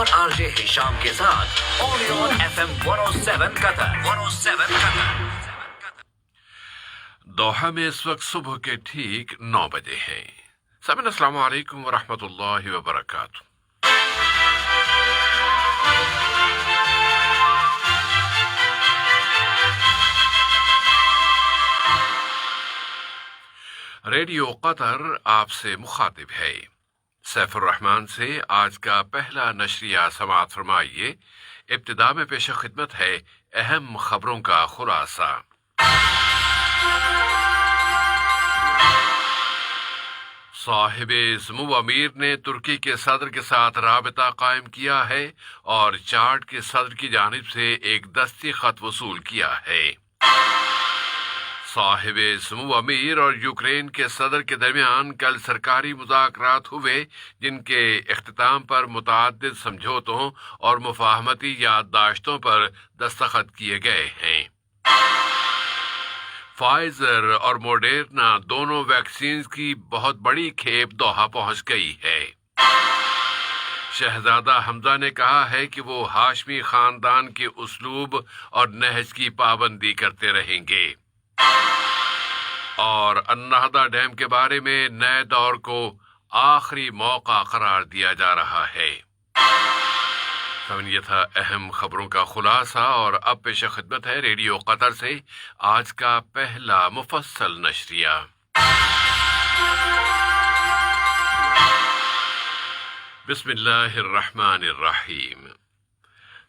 اور RJ ہشام کے ساتھ only on FM 107 Qatar 107 Qatar. Doha میں اس وقت صبح کے ٹھیک 9 بجے ہیں. سامعین السلام علیکم ورحمۃ اللہ وبرکاتہ. ریڈیو قطر آپ سے مخاطب ہے. سیف الرحمان سے آج کا پہلا نشریہ سماعت فرمائیے. ابتدا میں پیش خدمت ہے اہم خبروں کا خلاصہ. صاحب سمو امیر نے ترکی کے صدر کے ساتھ رابطہ قائم کیا ہے اور چاڈ کے صدر کی جانب سے ایک دستی خط وصول کیا ہے. صاحب سمو امیر اور یوکرین کے صدر کے درمیان کل سرکاری مذاکرات ہوئے جن کے اختتام پر متعدد سمجھوتوں اور مفاہمتی یادداشتوں پر دستخط کیے گئے ہیں. فائزر اور موڈیرنا دونوں ویکسینز کی بہت بڑی کھیپ دوحہ پہنچ گئی ہے. شہزادہ حمزہ نے کہا ہے کہ وہ ہاشمی خاندان کے اسلوب اور نہج کی پابندی کرتے رہیں گے. اور النہدہ ڈیم کے بارے میں نئے دور کو آخری موقع قرار دیا جا رہا ہے. یہ تھا اہم خبروں کا خلاصہ اور اب پیش خدمت ہے ریڈیو قطر سے آج کا پہلا مفصل نشریہ. بسم اللہ الرحمن الرحیم.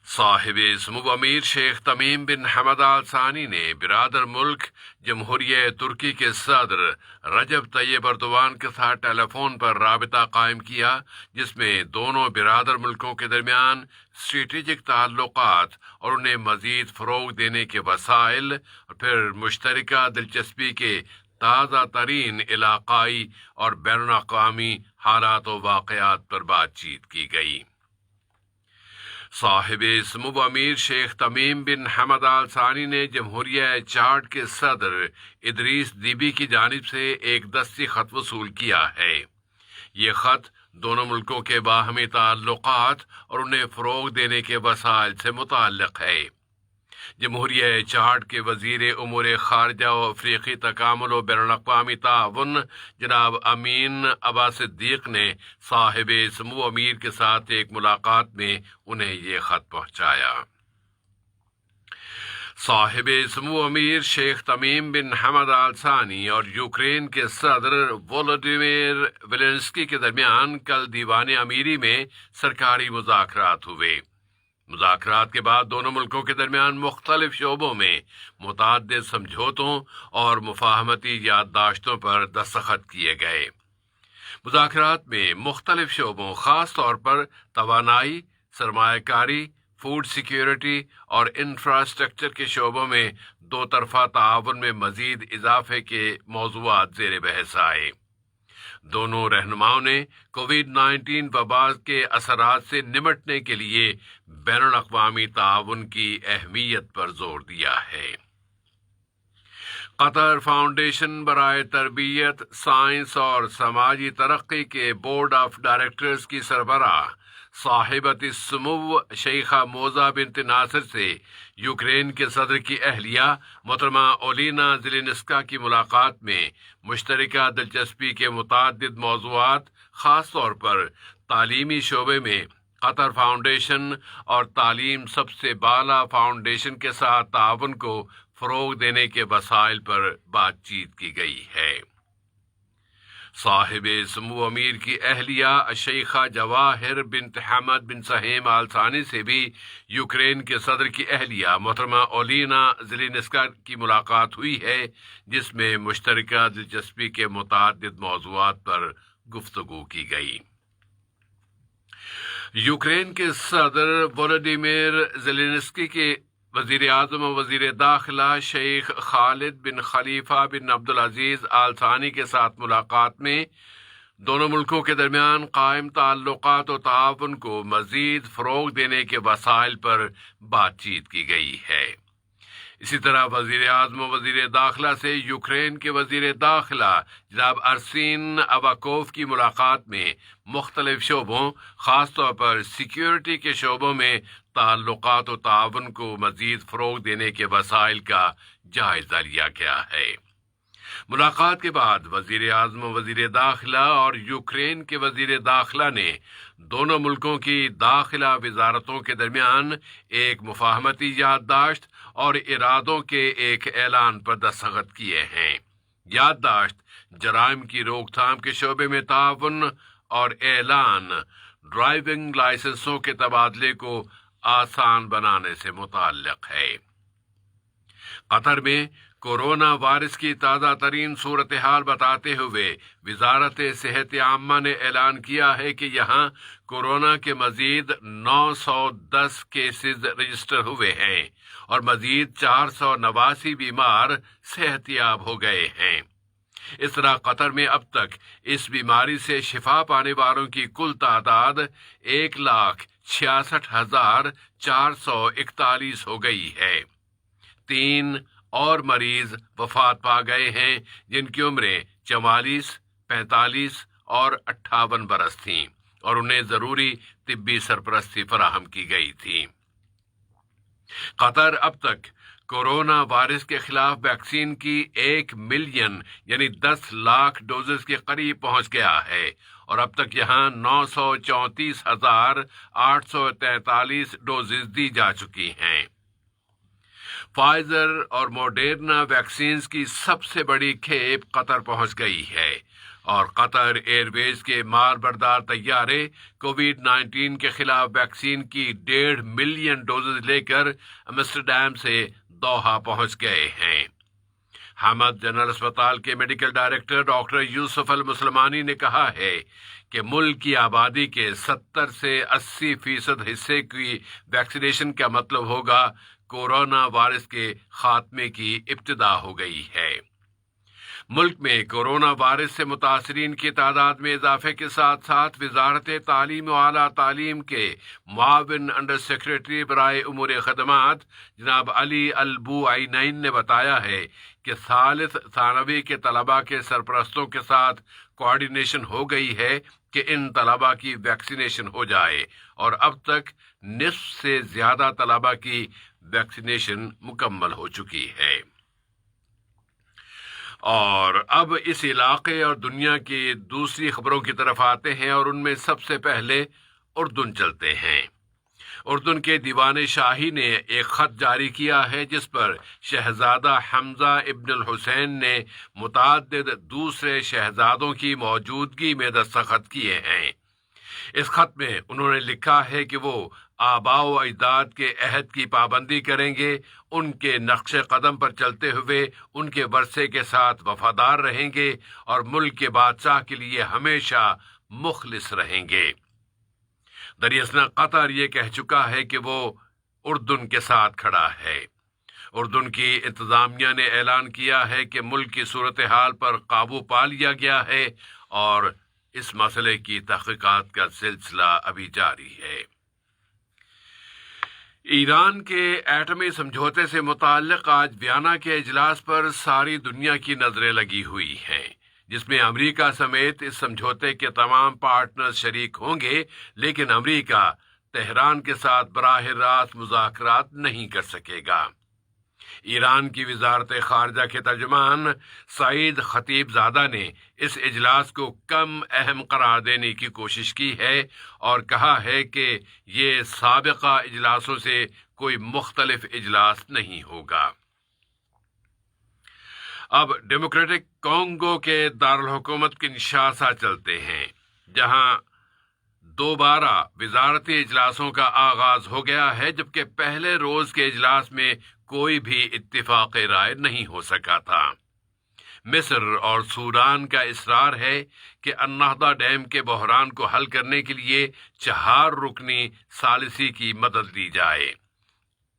صاحب سمو امیر شیخ تمیم بن حمد آل ثانی نے برادر ملک جمہوریہ ترکی کے صدر رجب طیب اردوان کے ساتھ ٹیلی فون پر رابطہ قائم کیا جس میں دونوں برادر ملکوں کے درمیان اسٹریٹجک تعلقات اور انہیں مزید فروغ دینے کے وسائل اور پھر مشترکہ دلچسپی کے تازہ ترین علاقائی اور بین الاقوامی حالات و واقعات پر بات چیت کی گئی. صاحب سمو امیر شیخ تمیم بن حمد آل ثانی نے جمہوریہ چاڈ کے صدر ادریس دیبی کی جانب سے ایک دستی خط وصول کیا ہے. یہ خط دونوں ملکوں کے باہمی تعلقات اور انہیں فروغ دینے کے وسائل سے متعلق ہے. جمہوریہ چاڈ کے وزیر امور خارجہ و افریقی تکامل و بین الاقوامی تعاون جناب امین ابا صدیق نے صاحب سمو امیر کے ساتھ ایک ملاقات میں انہیں یہ خط پہنچایا. صاحب سمو امیر شیخ تمیم بن حمد آل ثانی اور یوکرین کے صدر وولودیمیر زیلنسکی کے درمیان کل دیوان امیری میں سرکاری مذاکرات ہوئے. مذاکرات کے بعد دونوں ملکوں کے درمیان مختلف شعبوں میں متعدد سمجھوتوں اور مفاہمتی یادداشتوں پر دستخط کیے گئے. مذاکرات میں مختلف شعبوں خاص طور پر توانائی، سرمایہ کاری، فوڈ سیکیورٹی اور انفراسٹرکچر کے شعبوں میں دو طرفہ تعاون میں مزید اضافے کے موضوعات زیر بحث آئے. دونوں رہنماؤں نے کووڈ-19 وبا کے اثرات سے نمٹنے کے لیے بین الاقوامی تعاون کی اہمیت پر زور دیا ہے. قطر فاؤنڈیشن برائے تربیت، سائنس اور سماجی ترقی کے بورڈ آف ڈائریکٹرز کی سربراہ صاحبۃ السمو شیخہ موزہ بنت ناصر سے یوکرین کے صدر کی اہلیہ محترمہ اولینا زیلنسکا کی ملاقات میں مشترکہ دلچسپی کے متعدد موضوعات خاص طور پر تعلیمی شعبے میں قطر فاؤنڈیشن اور تعلیم سب سے بالا فاؤنڈیشن کے ساتھ تعاون کو فروغ دینے کے وسائل پر بات چیت کی گئی ہے. صاحب سمو امیر کی اہلیہ شیخہ جواہر بنت حمد بن سہیم آل ثانی سے بھی یوکرین کے صدر کی اہلیہ محترمہ اولینا زیلنسکا کی ملاقات ہوئی ہے جس میں مشترکہ دلچسپی کے متعدد موضوعات پر گفتگو کی گئی. یوکرین کے صدر وولودیمیر زیلنسکی کے وزیر اعظم و وزیر داخلہ شیخ خالد بن خلیفہ بن عبدالعزیز آل ثانی کے ساتھ ملاقات میں دونوں ملکوں کے درمیان قائم تعلقات و تعاون کو مزید فروغ دینے کے وسائل پر بات چیت کی گئی ہے. اسی طرح وزیر اعظم و وزیر داخلہ سے یوکرین کے وزیر داخلہ جناب ارسین اباکوف کی ملاقات میں مختلف شعبوں، خاص طور پر سیکیورٹی کے شعبوں میں تعلقات و تعاون کو مزید فروغ دینے کے وسائل کا جائزہ لیا گیا ہے۔ ملاقات کے بعد وزیر اعظم و وزیر داخلہ اور یوکرین کے وزیر داخلہ نے دونوں ملکوں کی داخلہ وزارتوں کے درمیان ایک مفاہمتی یادداشت اور ارادوں کے ایک اعلان پر دستخط کیے ہیں۔ یادداشت جرائم کی روک تھام کے شعبے میں تعاون اور اعلان ڈرائیونگ لائسنسوں کے تبادلے کو آسان بنانے سے متعلق ہے۔ قطر میں کورونا وائرس کی تازہ ترین صورتحال بتاتے ہوئے وزارت صحت عامہ نے اعلان کیا ہے کہ یہاں کورونا کے مزید 910 کیسز رجسٹر ہوئے ہیں اور مزید 489 بیمار صحت یاب ہو گئے ہیں۔ اس طرح قطر میں اب تک اس بیماری سے شفا پانے والوں کی کل تعداد 1,66,441 ہو گئی ہے۔ 3 اور مریض وفات پا گئے ہیں جن کی عمریں 44، 45 اور 58 برس تھیں اور انہیں ضروری طبی سرپرستی فراہم کی گئی تھی۔ قطر اب تک کورونا وائرس کے خلاف ویکسین کی 1 ملین یعنی 10 لاکھ ڈوزز کے قریب پہنچ گیا ہے اور اب تک یہاں 934,843 ڈوزز دی جا چکی ہیں۔ فائزر اور موڈرنا ویکسینز کی سب سے بڑی کھیپ قطر پہنچ گئی ہے اور قطر ایئر ویز کے مال بردار طیارے کووڈ 19 کے خلاف ویکسین کی 1.5 ملین ڈوزز لے کر امسٹرڈیم سے دوحہ پہنچ گئے ہیں۔ حمد جنرل اسپتال کے میڈیکل ڈائریکٹر ڈاکٹر یوسف المسلمانی نے کہا ہے کہ ملک کی آبادی کے 70 سے 80% حصے کی ویکسینیشن کا مطلب ہوگا کورونا وائرس کے خاتمے کی ابتدا ہو گئی ہے۔ ملک میں کورونا وائرس سے متاثرین کی تعداد میں اضافے کے ساتھ ساتھ وزارت تعلیم و اعلیٰ تعلیم کے معاون انڈر سیکرٹری برائے امور خدمات جناب علی البوعینین نے بتایا ہے کہ ثالث ثانوی کے طلباء کے سرپرستوں کے ساتھ کوارڈینیشن ہو گئی ہے کہ ان طلباء کی ویکسینیشن ہو جائے اور اب تک نصف سے زیادہ طلباء کی ویکسینیشن مکمل ہو چکی ہے۔ اور اب اس علاقے اور دنیا کی دوسری خبروں کی طرف آتے ہیں اور ان میں سب سے پہلے اردن چلتے ہیں۔ اردن کے دیوان شاہی نے ایک خط جاری کیا ہے جس پر شہزادہ حمزہ ابن الحسین نے متعدد دوسرے شہزادوں کی موجودگی میں دستخط کیے ہیں۔ اس خط میں انہوں نے لکھا ہے کہ وہ آباء و اجداد کے عہد کی پابندی کریں گے، ان کے نقش قدم پر چلتے ہوئے ان کے ورثے کے ساتھ وفادار رہیں گے اور ملک کے بادشاہ کے لیے ہمیشہ مخلص رہیں گے۔ دراصل قطر یہ کہہ چکا ہے کہ وہ اردن کے ساتھ کھڑا ہے۔ اردن کی انتظامیہ نے اعلان کیا ہے کہ ملک کی صورتحال پر قابو پا لیا گیا ہے اور اس مسئلے کی تحقیقات کا سلسلہ ابھی جاری ہے۔ ایران کے ایٹمی سمجھوتے سے متعلق آج ویانا کے اجلاس پر ساری دنیا کی نظریں لگی ہوئی ہیں، جس میں امریکہ سمیت اس سمجھوتے کے تمام پارٹنر شریک ہوں گے، لیکن امریکہ تہران کے ساتھ براہ راست مذاکرات نہیں کر سکے گا۔ ایران کی وزارت خارجہ کے ترجمان سعید خطیب زادہ نے اس اجلاس کو کم اہم قرار دینے کی کوشش کی ہے اور کہا ہے کہ یہ سابقہ اجلاسوں سے کوئی مختلف اجلاس نہیں ہوگا۔ اب ڈیموکریٹک کانگو کے دارالحکومت کنشاسا چلتے ہیں، جہاں دوبارہ وزارتی اجلاسوں کا آغاز ہو گیا ہے، جبکہ پہلے روز کے اجلاس میں کوئی بھی اتفاق رائے نہیں ہو سکا تھا۔ مصر اور سوڈان کا اصرار ہے کہ النہضہ ڈیم کے بحران کو حل کرنے کے لیے 4 رکنی ثالثی کی مدد لی جائے۔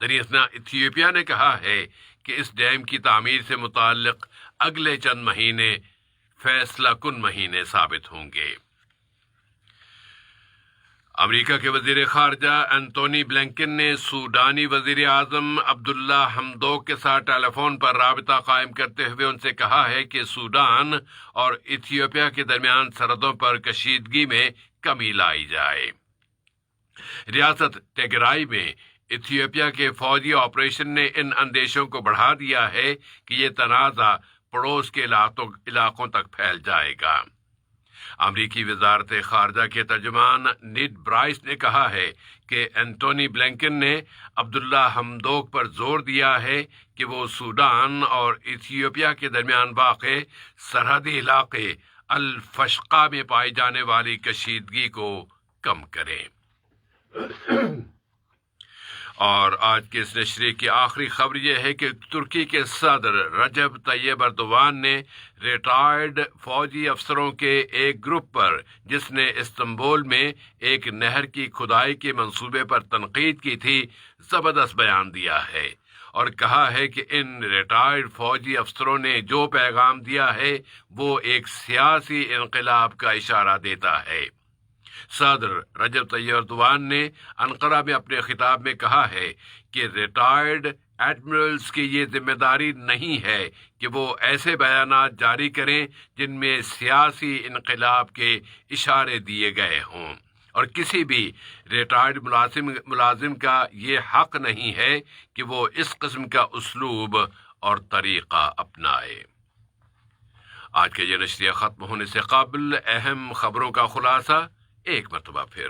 دراصل ایتھیوپیا نے کہا ہے کہ اس ڈیم کی تعمیر سے متعلق اگلے چند مہینے فیصلہ کن مہینے ثابت ہوں گے۔ امریکہ کے وزیر خارجہ اینتونی بلنکن نے سوڈانی وزیر اعظم عبداللہ حمدوک کے ساتھ ٹیلی فون پر رابطہ قائم کرتے ہوئے ان سے کہا ہے کہ سوڈان اور ایتھیوپیا کے درمیان سرحدوں پر کشیدگی میں کمی لائی جائے۔ ریاست ٹیگرائی میں ایتھیوپیا کے فوجی آپریشن نے ان اندیشوں کو بڑھا دیا ہے کہ یہ تنازع پڑوس کے علاقوں تک پھیل جائے گا۔ امریکی وزارت خارجہ کے ترجمان نیڈ برائس نے کہا ہے کہ اینٹونی بلنکن نے عبداللہ حمدوک پر زور دیا ہے کہ وہ سوڈان اور ایتھیوپیا کے درمیان واقع سرحدی علاقے الفشقہ میں پائی جانے والی کشیدگی کو کم کریں۔ اور آج کے اس نشریے کی آخری خبر یہ ہے کہ ترکی کے صدر رجب طیب ایردوان نے ریٹائرڈ فوجی افسروں کے ایک گروپ پر جس نے استنبول میں ایک نہر کی کھدائی کے منصوبے پر تنقید کی تھی زبردست بیان دیا ہے اور کہا ہے کہ ان ریٹائرڈ فوجی افسروں نے جو پیغام دیا ہے وہ ایک سیاسی انقلاب کا اشارہ دیتا ہے۔ صدر رجب طیب ایردوان نے انقرہ میں اپنے خطاب میں کہا ہے کہ ریٹائرڈ ایڈمرلز کی یہ ذمہ داری نہیں ہے کہ وہ ایسے بیانات جاری کریں جن میں سیاسی انقلاب کے اشارے دیے گئے ہوں، اور کسی بھی ریٹائرڈ ملازم کا یہ حق نہیں ہے کہ وہ اس قسم کا اسلوب اور طریقہ اپنائے۔ آج کا یہ نشریہ ختم ہونے سے قبل اہم خبروں کا خلاصہ ایک مرتبہ پھر۔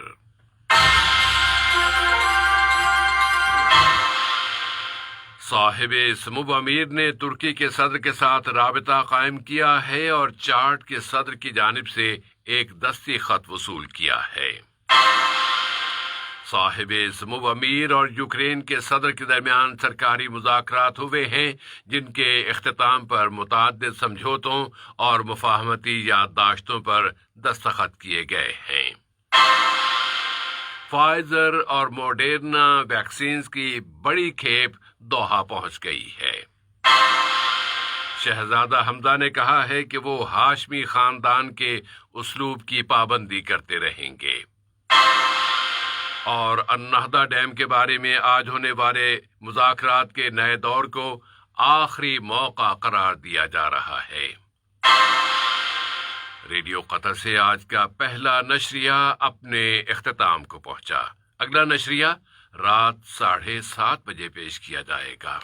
صاحب سمو امیر نے ترکی کے صدر کے ساتھ رابطہ قائم کیا ہے اور چاڈ کے صدر کی جانب سے ایک دستی خط وصول کیا ہے۔ صاحب سمو امیر اور یوکرین کے صدر کے درمیان سرکاری مذاکرات ہوئے ہیں جن کے اختتام پر متعدد سمجھوتوں اور مفاہمتی یادداشتوں پر دستخط کیے گئے ہیں۔ فائزر اور موڈرنا ویکسینز کی بڑی کھیپ دوحہ پہنچ گئی ہے۔ شہزادہ حمزہ نے کہا ہے کہ وہ ہاشمی خاندان کے اسلوب کی پابندی کرتے رہیں گے۔ اور النہدہ ڈیم کے بارے میں آج ہونے والے مذاکرات کے نئے دور کو آخری موقع قرار دیا جا رہا ہے۔ ریڈیو قطر سے آج کا پہلا نشریہ اپنے اختتام کو پہنچا۔ اگلا نشریہ رات 7:30 بجے پیش کیا جائے گا۔